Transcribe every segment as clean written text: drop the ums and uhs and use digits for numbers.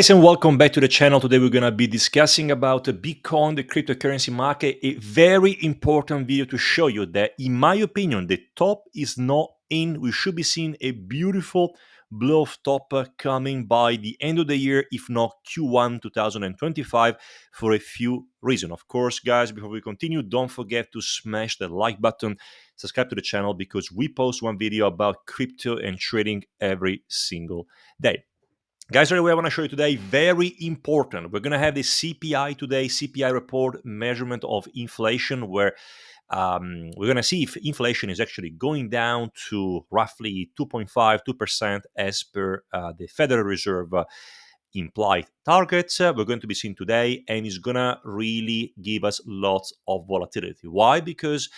Guys, and welcome back to the channel. Today we're going to be discussing about Bitcoin, the cryptocurrency market. A very important video to show you that, in my opinion, the top is not in. We should be seeing a beautiful blow of top coming by the end of the year, if not Q1 2025, for a few reasons. Of course, guys, before we continue, don't forget to smash the like button, subscribe to the channel, because we post one video about crypto and trading every single day. Guys, right away, I want to show you today, very important. We're going to have the CPI today, CPI report, measurement of inflation, where we're going to see if inflation is actually going down to roughly 2.5, 2% as per the Federal Reserve implied targets. We're going to be seeing today, and it's going to really give us lots of volatility. Why? Because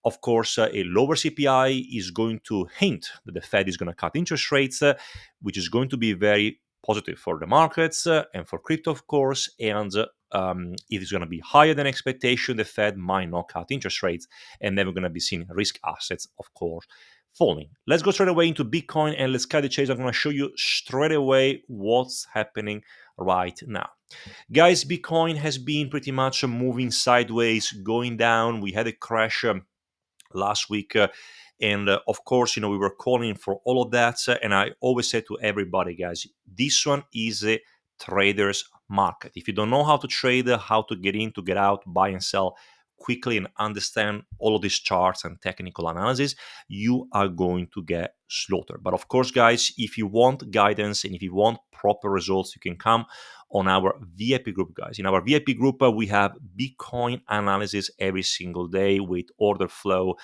of course, a lower CPI is going to hint that the Fed is going to cut interest rates, which is going to be very positive for the markets and for crypto, of course. And if it's going to be higher than expectation, the Fed might not cut interest rates, and then we're going to be seeing risk assets, of course, falling. Let's go straight away into Bitcoin and let's cut the chase. I'm going to show you straight away what's happening right now. Guys, Bitcoin has been pretty much moving sideways, going down. We had a crash last week. And of course, we were calling for all of that. And I always say to everybody, guys, this one is a trader's market. If you don't know how to trade, how to get in, to get out, buy and sell quickly, and understand all of these charts and technical analysis, you are going to get slaughtered. But of course, guys, if you want guidance and if you want proper results, you can come on our VIP group, guys. In our VIP group, we have Bitcoin analysis every single day with order flow,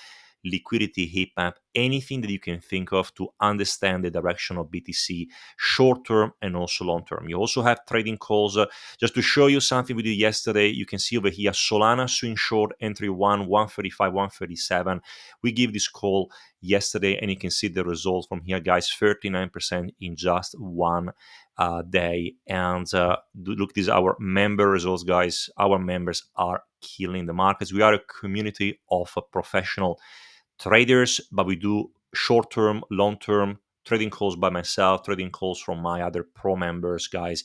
liquidity heat map, anything that you can think of to understand the direction of BTC short term and also long term. You also have trading calls. Just to show you something we did yesterday, you can see over here Solana swing short entry 135, 137. We give this call yesterday, and you can see the results from here, guys. 39% in just one day. And look, these are our member results, guys. Our members are killing the markets. We are a community of professional traders, but we do short-term, long-term trading calls by myself, trading calls from my other pro members, guys.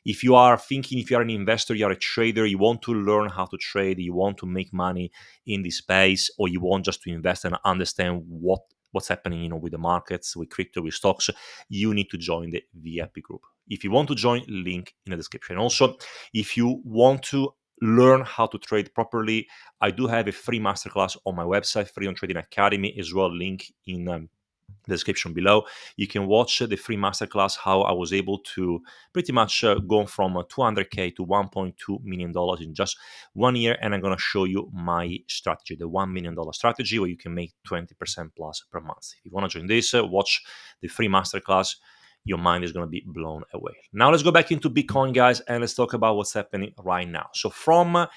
If you are thinking, if you are an investor, you are a trader, you want to learn how to trade, you want to make money in this space, or you want just to invest and understand what's happening, with the markets, with crypto, with stocks, you need to join the VIP group. If you want to join, link in the description. Also, if you want to learn how to trade properly, I do have a free masterclass on my website, Freedom Trading Academy, as well, link in the description below. You can watch the free masterclass, how I was able to pretty much go from 200K to $1.2 million in just 1 year. And I'm going to show you my strategy, the $1 million strategy, where you can make 20% plus per month. If you want to join this, watch the free masterclass. Your mind is going to be blown away. Now let's go back into Bitcoin, guys, and let's talk about what's happening right now. So from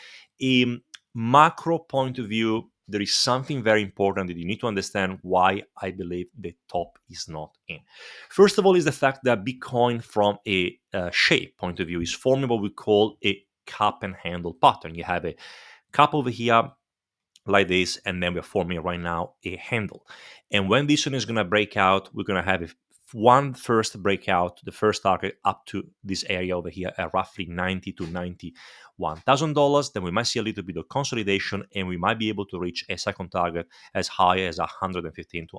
a macro point of view, there is something very important that you need to understand why I believe the top is not in. First of all, is the fact that Bitcoin, from a shape point of view, is forming what we call a cup and handle pattern. You have a cup over here like this, and then we're forming right now a handle. And when this one is going to break out, we're going to have one first breakout, the first target up to this area over here at roughly $90,000 to $91,000. Then we might see a little bit of consolidation, and we might be able to reach a second target as high as $115,000 to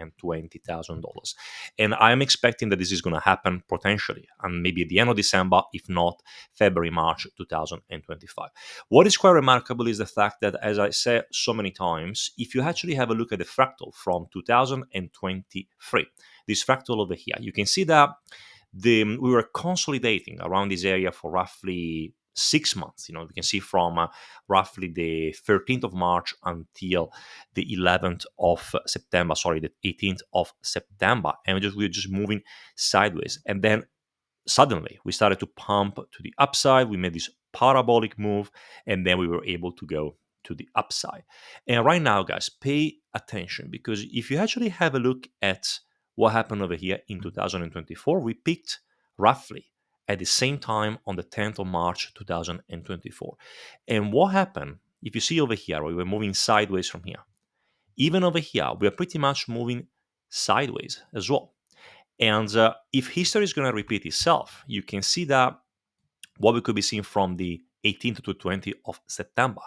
$120,000. And I'm expecting that this is going to happen potentially, and maybe at the end of December, if not February, March 2025. What is quite remarkable is the fact that, as I said so many times, if you actually have a look at the fractal from 2023, this fractal over here, you can see that we were consolidating around this area for roughly 6 months. We can see from roughly the 13th of March until the 11th of September, the 18th of September. And we're just moving sideways. And then suddenly we started to pump to the upside. We made this parabolic move, and then we were able to go to the upside. And right now, guys, pay attention, because if you actually have a look at what happened over here in 2024, we peaked roughly at the same time on the 10th of March 2024. And what happened, if you see over here, we were moving sideways from here. Even over here, we are pretty much moving sideways as well. And if history is going to repeat itself, you can see that what we could be seeing from the 18th to 20th of September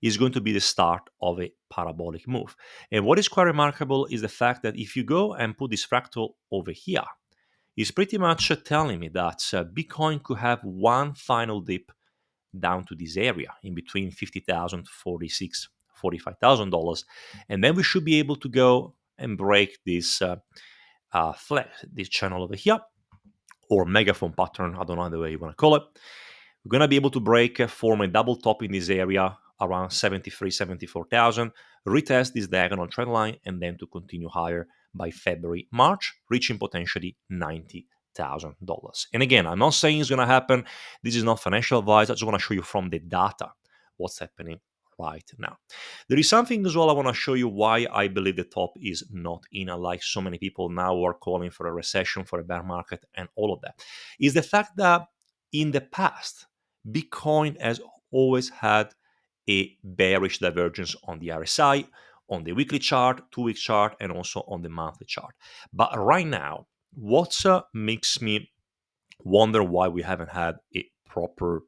is going to be the start of a parabolic move. And what is quite remarkable is the fact that if you go and put this fractal over here, it's pretty much telling me that Bitcoin could have one final dip down to this area in between 50,000 to 46, $45,000, and then we should be able to go and break this flat, this channel over here, or megaphone pattern. I don't know the way you want to call it. We're going to be able to break, form a double top in this area around 73, 74,000, retest this diagonal trend line, and then to continue higher by February, March, reaching potentially $90,000. And again, I'm not saying it's going to happen. This is not financial advice. I just want to show you from the data what's happening right now. There is something as well I want to show you why I believe the top is not in, unlike so many people now are calling for a recession, for a bear market, and all of that, is the fact that in the past, Bitcoin has always had a bearish divergence on the RSI, on the weekly chart, 2 week chart, and also on the monthly chart. But right now, what makes me wonder why we haven't had a proper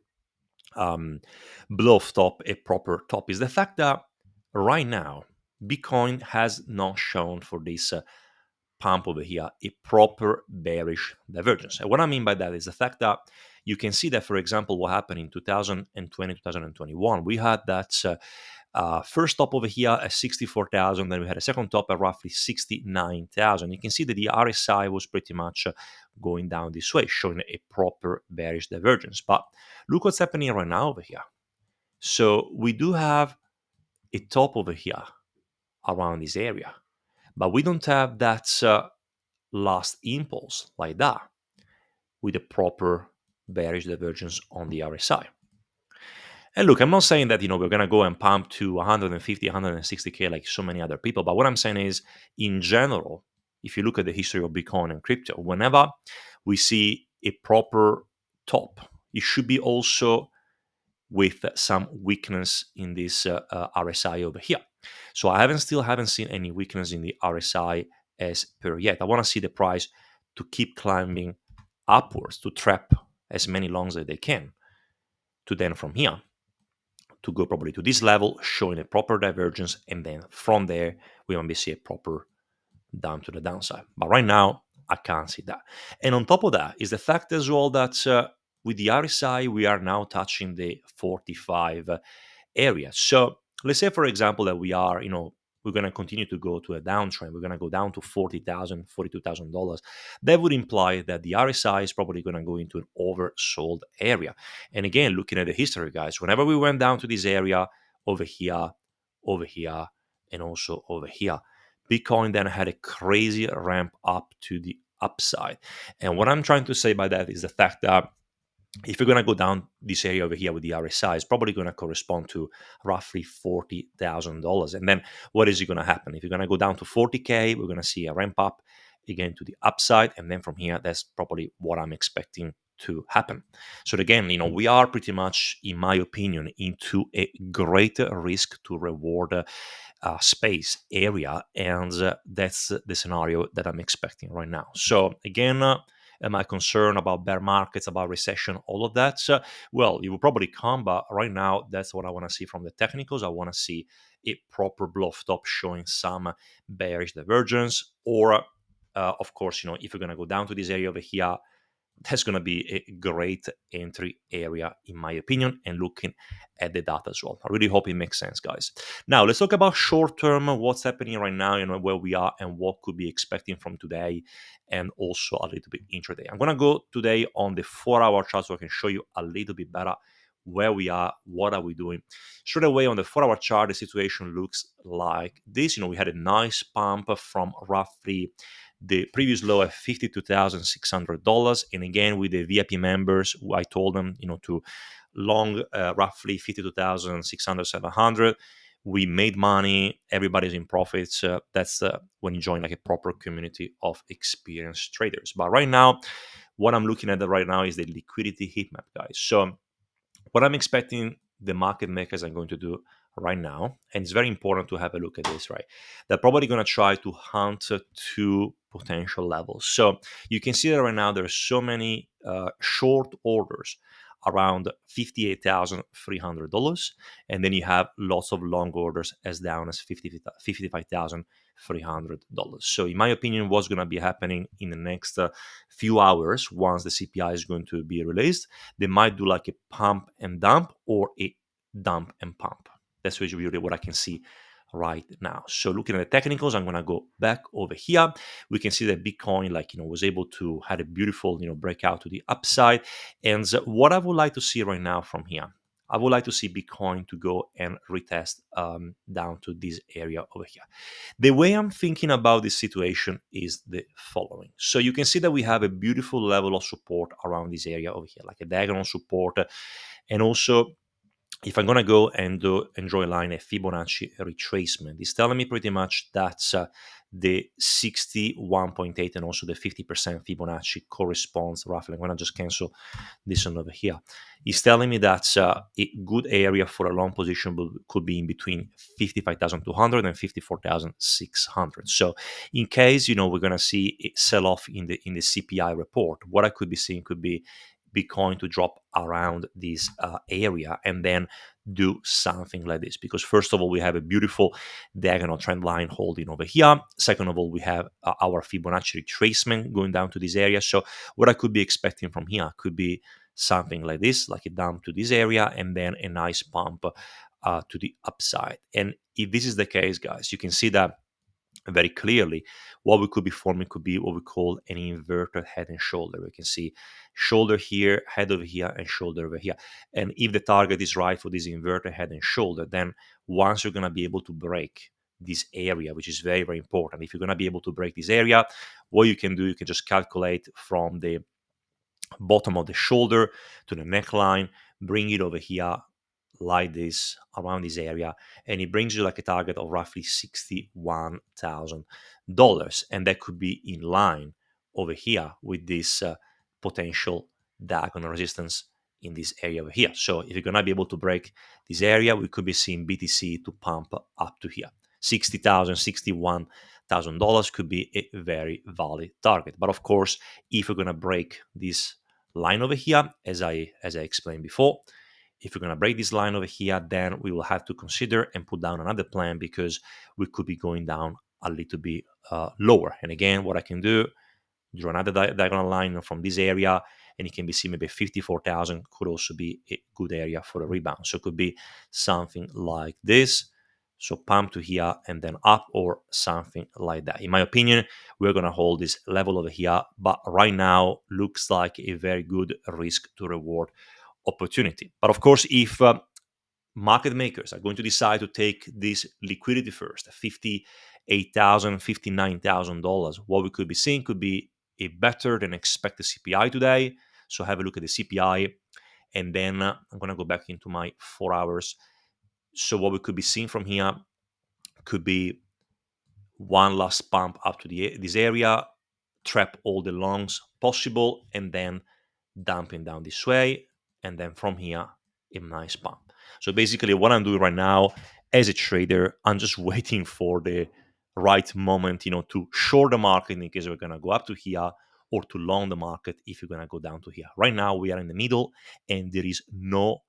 blow off top, a proper top, is the fact that right now, Bitcoin has not shown for this pump over here a proper bearish divergence. And what I mean by that is the fact that you can see that, for example, what happened in 2020, 2021, we had that first top over here at 64,000, then we had a second top at roughly 69,000. You can see that the RSI was pretty much going down this way, showing a proper bearish divergence. But look what's happening right now over here. So we do have a top over here around this area, but we don't have that last impulse like that with a proper bearish divergence on the RSI. And look, I'm not saying that we're gonna go and pump to 150, 160k like so many other people, but what I'm saying is, in general, if you look at the history of Bitcoin and crypto, whenever we see a proper top, it should be also with some weakness in this RSI over here. So I still haven't seen any weakness in the RSI as per yet. I want to see the price to keep climbing upwards to trap as many longs as they can, to then from here to go probably to this level, showing a proper divergence, and then from there we maybe see a proper down to the downside. But right now I can't see that. And on top of that is the fact as well that with the RSI we are now touching the 45 area. So let's say, for example, that we're going to continue to go to a downtrend. We're going to go down to $40,000, $42,000. That would imply that the RSI is probably going to go into an oversold area. And again, looking at the history, guys, whenever we went down to this area over here, and also over here, Bitcoin then had a crazy ramp up to the upside. And what I'm trying to say by that is the fact that if you're going to go down this area over here with the RSI, it's probably going to correspond to roughly $40,000. And then what is going to happen? If you're going to go down to 40K, we're going to see a ramp up again to the upside. And then from here, that's probably what I'm expecting to happen. So again, we are pretty much, in my opinion, into a greater risk to reward space area. And that's the scenario that I'm expecting right now. So again, am I concerned about bear markets, about recession, all of that? Well, it will probably come, but right now, that's what I want to see from the technicals. I want to see a proper blow off top showing some bearish divergence, or of course, if you're going to go down to this area over here, that's going to be a great entry area, in my opinion, and looking at the data as well. I really hope it makes sense, guys. Now, let's talk about short term, what's happening right now, where we are and what could be expecting from today, and also a little bit intraday. I'm going to go today on the 4-hour chart so I can show you a little bit better where we are, what are we doing. Straight away on the 4-hour chart, the situation looks like this. We had a nice pump from roughly the previous low at $52,600. And again, with the VIP members, I told them, to long roughly 52,600, 700. We made money. Everybody's in profits. That's when you join like a proper community of experienced traders. But right now, what I'm looking at right now is the liquidity heat map, guys. So what I'm expecting the market makers are going to do right now, and it's very important to have a look at this, right? They're probably going to try to hunt two potential levels. So you can see that right now there's so many short orders around $58,300, and then you have lots of long orders as down as $55,300. So in my opinion, what's going to be happening in the next few hours once the CPI is going to be released, they might do like a pump and dump or a dump and pump. That's usually what I can see right now. So looking at the technicals, I'm gonna go back over here. We can see that Bitcoin, was able to had a beautiful, breakout to the upside. And what I would like to see right now from here, I would like to see Bitcoin to go and retest down to this area over here. The way I'm thinking about this situation is the following. So you can see that we have a beautiful level of support around this area over here, like a diagonal support, and also if I'm going to go and draw a line, a Fibonacci retracement, it's telling me pretty much that the 61.8 and also the 50% Fibonacci corresponds roughly. I'm going to just cancel this one over here. It's telling me that a good area for a long position could be in between 55,200 and 54,600. So in case, we're going to see a sell-off in the CPI report, what I could be seeing could be Bitcoin to drop around this area and then do something like this. Because first of all, we have a beautiful diagonal trend line holding over here. Second of all, we have our Fibonacci retracement going down to this area. So what I could be expecting from here could be something like this, like a dump to this area and then a nice pump to the upside. And if this is the case, guys, you can see that very clearly what we could be forming could be what we call an inverted head and shoulder. We can see shoulder here, head over here, and shoulder over here. And if the target is right for this inverted head and shoulder, then once you're going to be able to break this area, which is very, very important, if you're going to be able to break this area, what you can do, you can just calculate from the bottom of the shoulder to the neckline, bring it over here like this around this area, and it brings you like a target of roughly $61,000, and that could be in line over here with this potential diagonal resistance in this area over here. So if you're gonna be able to break this area, we could be seeing BTC to pump up to here. $60,000, $61,000 could be a very valid target. But of course, if you're gonna break this line over here, as I explained before, if you're going to break this line over here, then we will have to consider and put down another plan because we could be going down a little bit lower. And again, what I can do, draw another diagonal line from this area, and it can be seen maybe 54,000 could also be a good area for a rebound. So it could be something like this. So pump to here and then up or something like that. In my opinion, we're going to hold this level over here, but right now looks like a very good risk to reward opportunity. But of course, if market makers are going to decide to take this liquidity first, $58,000, $59,000, what we could be seeing could be a better than expected CPI today. So have a look at the CPI, and then I'm going to go back into my 4 hours. So what we could be seeing from here could be one last pump up to this area, trap all the longs possible, and then dumping down this way, and then from here a nice pump. So basically what I'm doing right now as a trader, I'm just waiting for the right moment, to short the market in case we're going to go up to here, or to long the market if you're going to go down to here. Right now we are in the middle and there is no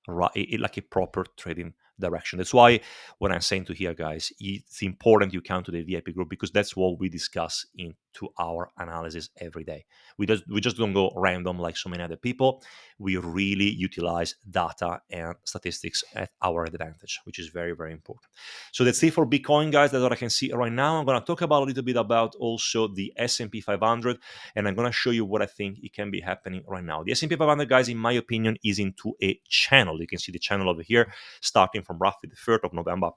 like a proper trading direction. That's why when I'm saying to here, guys, it's important you come to the VIP group, because that's what we discuss into our analysis every day. We just don't go random like so many other people. We really utilize data and statistics at our advantage, which is very, very important. So that's it for Bitcoin, guys. That's what I can see right now. I'm going to talk about a little bit about also the S&P 500, and I'm going to show you what I think it can be happening right now. The S&P 500, guys, in my opinion, is into a channel. You can see the channel over here, starting from roughly the 3rd of November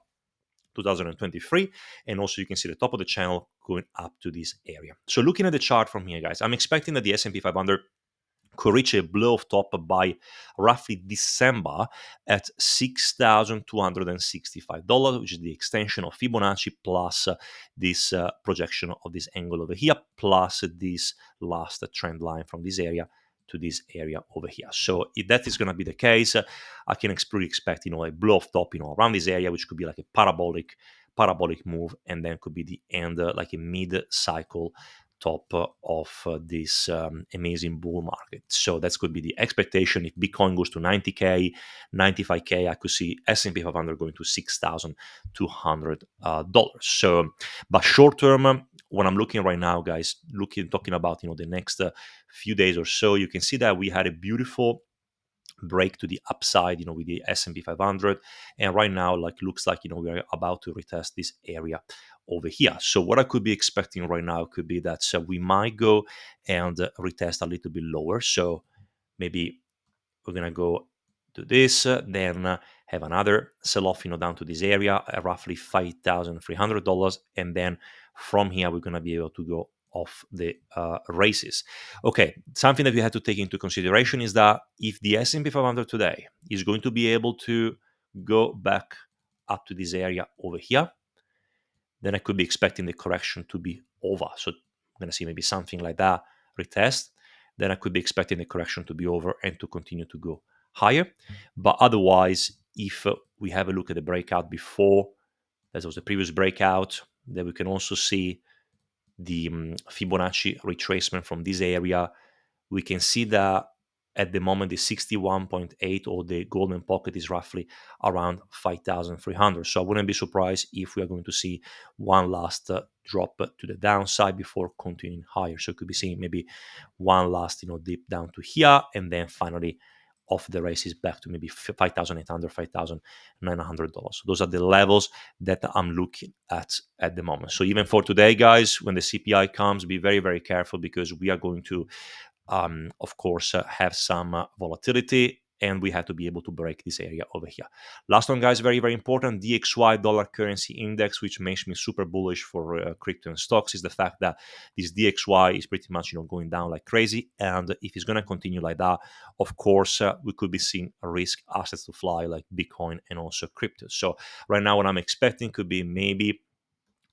2023, and also you can see the top of the channel going up to this area. So looking at the chart from here, guys, I'm expecting that the S&P 500 could reach a blow of top by roughly December at $6,265, which is the extension of Fibonacci plus this projection of this angle over here, plus this last trend line from this area to this area over here. So if that is going to be the case, I can really expect, a blow off top, around this area, which could be like a parabolic move, and then could be the end, like a mid-cycle top of this amazing bull market. So that could be the expectation. If Bitcoin goes to 90k, 95k, I could see S&P 500 going to $6,200. So, but short term, when I'm looking right now, guys, talking about the next few days or so, you can see that we had a beautiful break to the upside, with the S&P 500, and right now, looks like we are about to retest this area over here. So what I could be expecting right now could be that we might go and retest a little bit lower. So maybe we're gonna go to this, then have another sell-off, down to this area at roughly $5,300, and then from here we're gonna be able to go off the races. Okay, something that we have to take into consideration is that if the S&P 500 today is going to be able to go back up to this area over here, then I could be expecting the correction to be over. So I'm going to see maybe something like that, retest. Then I could be expecting the correction to be over and to continue to go higher. But otherwise, if we have a look at the breakout before, that was the previous breakout, then we can also see the Fibonacci retracement from this area. We can see that at the moment the 61.8 or the golden pocket is roughly around 5,300. So I wouldn't be surprised if we are going to see one last drop to the downside before continuing higher. So it could be seeing maybe one last dip down to here, and then finally off the races back to maybe $5,800, $5,900. So those are the levels that I'm looking at the moment. So even for today, guys, when the CPI comes, be very, very careful, because we are going to of course, have some volatility, and we have to be able to break this area over here. Last one, guys, very, very important, DXY, dollar currency index, which makes me super bullish for crypto and stocks, is the fact that this DXY is pretty much going down like crazy. And if it's going to continue like that, of course, we could be seeing risk assets to fly like Bitcoin and also crypto. So right now, what I'm expecting could be maybe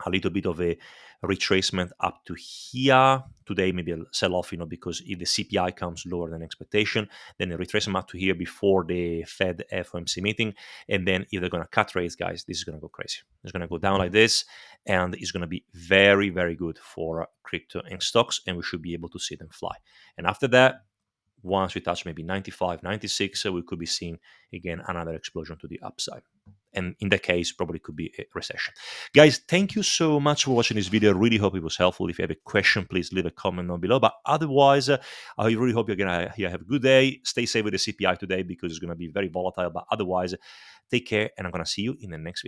a little bit of a retracement up to here today, maybe a sell-off, because if the CPI comes lower than expectation, then a retracement up to here before the Fed FOMC meeting, and then if they're going to cut rates, guys, this is going to go crazy. It's going to go down like this, and it's going to be very, very good for crypto and stocks, and we should be able to see them fly. And after that, once we touch maybe 95, 96, we could be seeing again another explosion to the upside. And in that case, probably could be a recession. Guys, thank you so much for watching this video. I really hope it was helpful. If you have a question, please leave a comment down below. But otherwise, I really hope you're going to have a good day. Stay safe with the CPI today, because it's going to be very volatile. But otherwise, take care, and I'm going to see you in the next video.